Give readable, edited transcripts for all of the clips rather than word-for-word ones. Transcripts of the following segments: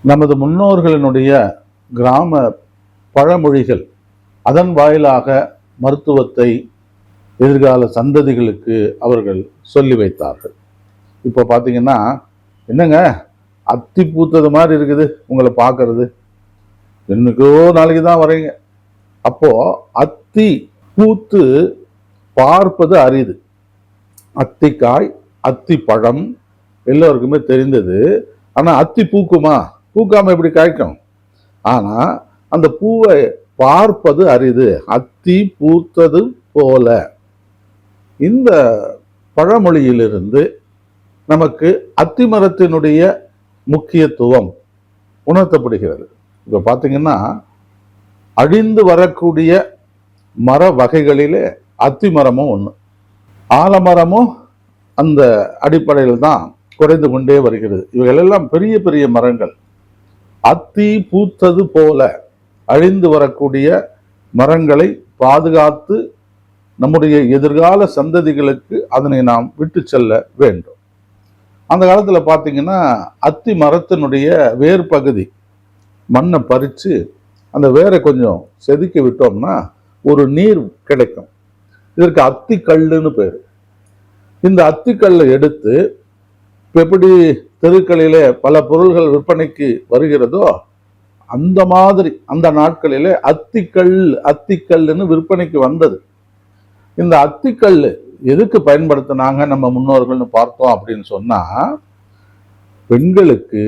நமது முன்னோர்களினுடைய கிராம பழமொழிகள், அதன் வாயிலாக மருத்துவத்தை எதிர்கால சந்ததிகளுக்கு அவர்கள் சொல்லி வைத்தார்கள். இப்போ பார்த்தீங்கன்னா, என்னங்க அத்தி பூத்தது மாதிரி இருக்குது உங்களை பார்க்கறது, என்னைக்கோ நாளைக்கு தான் வரீங்க. அப்போ அத்தி பூத்து பார்ப்பது அரிது. அத்திக்காய், அத்தி பழம் எல்லோருக்குமே தெரிந்தது. ஆனா அத்தி பூக்குமா? பூக்காம எப்படி காய்க்கும்? ஆனா அந்த பூவை பார்ப்பது அரிது. அத்தி பூத்தது போல. இந்த பழமொழியிலிருந்து நமக்கு அத்தி மரத்தினுடைய முக்கியத்துவம் உணர்த்தப்படுகிறது. இப்ப பாத்தீங்கன்னா, அழிந்து வரக்கூடிய மர வகைகளிலே அத்தி மரமும் ஒண்ணு. ஆலமரமும் அந்த அடிப்படையில் தான் குறைந்து கொண்டே வருகிறது. இவைகளெல்லாம் பெரிய பெரிய மரங்கள். அத்தி பூத்தது போல அழிந்து வரக்கூடிய மரங்களை பாதுகாத்து நம்முடைய எதிர்கால சந்ததிகளுக்கு அதனை நாம் விட்டு செல்ல வேண்டும். அந்த காலத்துல பாத்தீங்கன்னா, அத்தி மரத்தினுடைய வேர் பகுதி மண்ணை பறிச்சு அந்த வேரை கொஞ்சம் செதுக்கி விட்டோம்னா ஒரு நீர் கிடைக்கும். இதற்கு அத்திக்கல்லுன்னு பேரு. இந்த அத்திக்கல்லை எடுத்து எப்படி தெருக்களிலே பல பொருள்கள் விற்பனைக்கு வருகிறதோ அந்த மாதிரி அந்த நாட்களிலே அத்திக்கல்லுன்னு விற்பனைக்கு வந்தது. இந்த அத்திக்கல் எதுக்கு பயன்படுத்தினாங்க நம்ம முன்னோர்கள்னு பார்த்தோம் அப்படின்னு சொன்னா, பெண்களுக்கு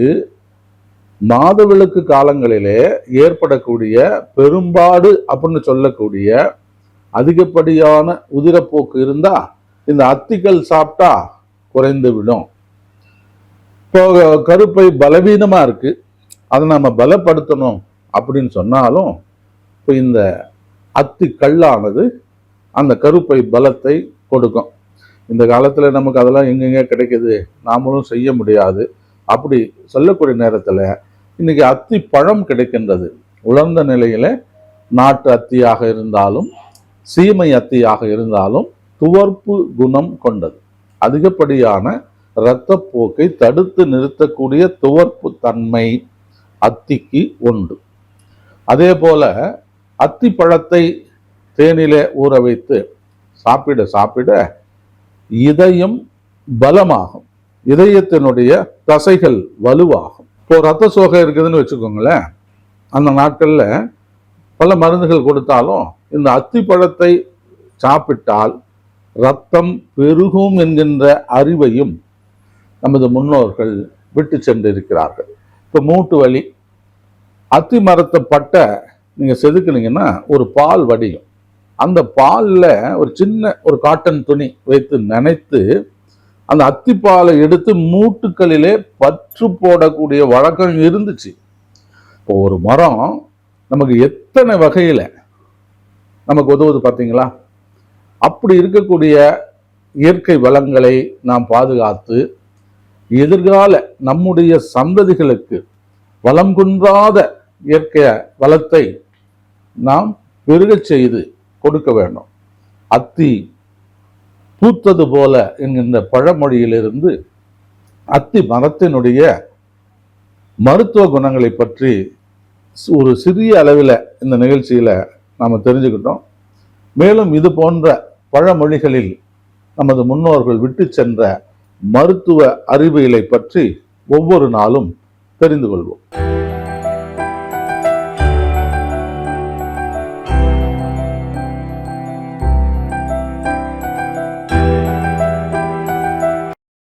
மாதவிலக்கு காலங்களிலே ஏற்படக்கூடிய பெரும்பாடு அப்படின்னு சொல்லக்கூடிய அதிகப்படியான உதிரப்போக்கு இருந்தா இந்த அத்திக்கல் சாப்பிட்டா குறைந்து விடும். இப்போ கருப்பை பலவீனமா இருக்கு, அதை நம்ம பலப்படுத்தணும் அப்படின்னு சொன்னாலும் இப்போ இந்த அத்திக்கல்லானது அந்த கருப்பை பலத்தை கொடுக்கும். இந்த காலத்துல நமக்கு அதெல்லாம் எங்கெங்க கிடைக்குது, நாமளும் செய்ய முடியாது. அப்படி சொல்லக்கூடிய நேரத்துல இன்னைக்கு அத்தி பழம் கிடைக்கின்றது. உலர்ந்த நிலையில நாட்டு அத்தியாக இருந்தாலும் சீமை அத்தியாக இருந்தாலும் துவர்ப்பு குணம் கொண்டது. அதிகப்படியான இரத்தப்போக்கை தடுத்து நிறுத்தக்கூடிய துவர்ப்பு தன்மை அத்திக்கு உண்டு. அதே போல அத்தி பழத்தை தேனிலே ஊற வைத்து சாப்பிட சாப்பிட இதயம் பலமாகும், இதயத்தினுடைய தசைகள் வலுவாகும். இப்போ ரத்த சோகை இருக்குதுன்னு வச்சுக்கோங்களேன், அந்த நாட்கள்ல பல மருந்துகள் கொடுத்தாலும் இந்த அத்தி பழத்தை சாப்பிட்டால் ரத்தம் பெருகும் என்கின்ற அறிவையும் நமது முன்னோர்கள் விட்டு சென்றிருக்கிறார்கள். இப்போ மூட்டு வலி, அத்தி மரத்தை பட்டை நீங்க செதுக்குனீங்கன்னா ஒரு பால் வடியும். அந்த பால்ல ஒரு சின்ன ஒரு காட்டன் துணி வைத்து நனைத்து அந்த அத்திப்பாலை எடுத்து மூட்டுக்களிலே பற்று போடக்கூடிய வழக்கம் இருந்துச்சு. இப்போ ஒரு மரம் நமக்கு எத்தனை வகையில நமக்கு உதவுது பார்த்தீங்களா? அப்படி இருக்கக்கூடிய இயற்கை வளங்களை நாம் பாதுகாத்து எதிர்கால நம்முடைய சந்ததிகளுக்கு வளம் குன்றாத இயற்கை வளத்தை நாம் பெருகச் செய்து கொடுக்க வேண்டும். அத்தி பூத்தது போல என்கின்ற பழமொழியிலிருந்து அத்தி மரத்தினுடைய மருத்துவ குணங்களை பற்றி ஒரு சிறிய அளவில் இந்த நிகழ்ச்சியில நாம் தெரிஞ்சுக்கிட்டோம். மேலும் இது போன்ற பழமொழிகளில் நமது முன்னோர்கள் விட்டு சென்ற மருத்துவ அறிவியலை பற்றி ஒவ்வொரு நாளும் தெரிந்து கொள்வோம்.